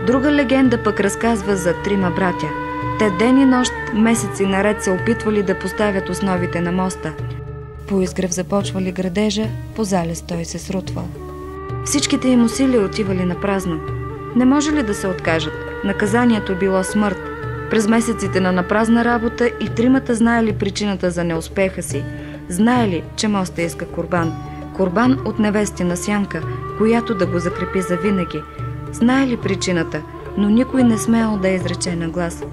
Друга легенда пък разказва за трима братя. Те ден и нощ, месеци наред се опитвали да поставят основите на моста. По изгрев започвали градежа, по залез той се срутвал. Всичките им усилия отивали на празно. Не може ли да се откажат? Наказанието било смърт. През месеците на напразна работа и тримата знаели причината за неуспеха си. Знаели, че моста иска курбан. Курбан от невестина сянка, която да го закрепи завинаги. Знаели причината, но никой не смеял да изрече на глас.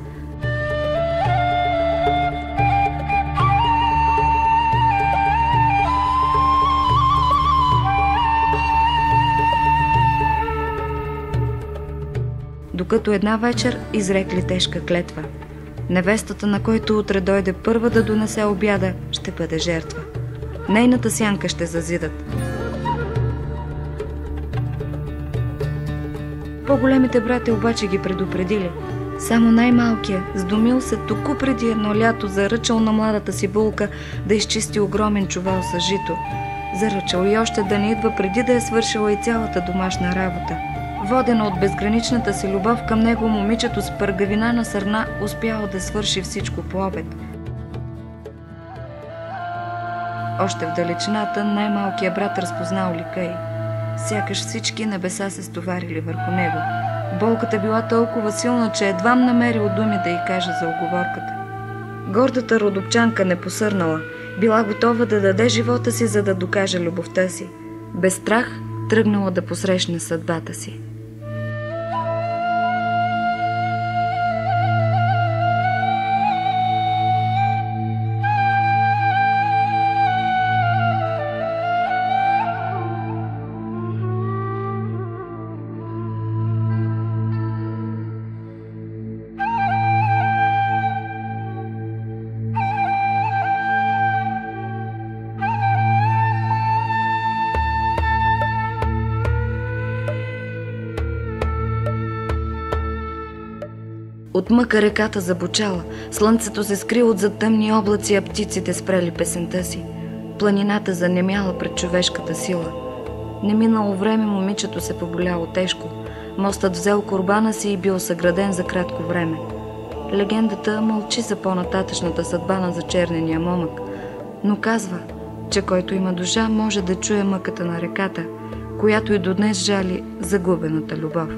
Докато една вечер изрекли тежка клетва. Невестата, на който утре дойде първа да донесе обяда, ще бъде жертва. Нейната сянка ще зазидат. По-големите братя обаче ги предупредили. Само най-малкият, сдомил се току преди едно лято, заръчал на младата си булка да изчисти огромен чувал с жито. Заръчал и още да не идва преди да е свършила и цялата домашна работа. Водена от безграничната си любов към него, момичето с пъргавина на сърна успяло да свърши всичко по обед. Още в далечината най-малкият брат разпознал лика й. Сякаш всички небеса се стоварили върху него. Болката била толкова силна, че едвам намерил думи да й каже за уговорката. Гордата родопчанка не посърнала. Била готова да даде живота си, за да докаже любовта си. Без страх тръгнала да посрещне съдбата си. От мъка реката забучала, слънцето се скри от зад тъмни облаци, а птиците спрели песента си. Планината занемяла пред човешката сила. Не минало време, момичето се поболяло тежко. Мостът взел курбана си и бил съграден за кратко време. Легендата мълчи за по-нататъчната съдба на зачернения момък, но казва, че който има душа, може да чуе мъката на реката, която и до днес жали загубената любов.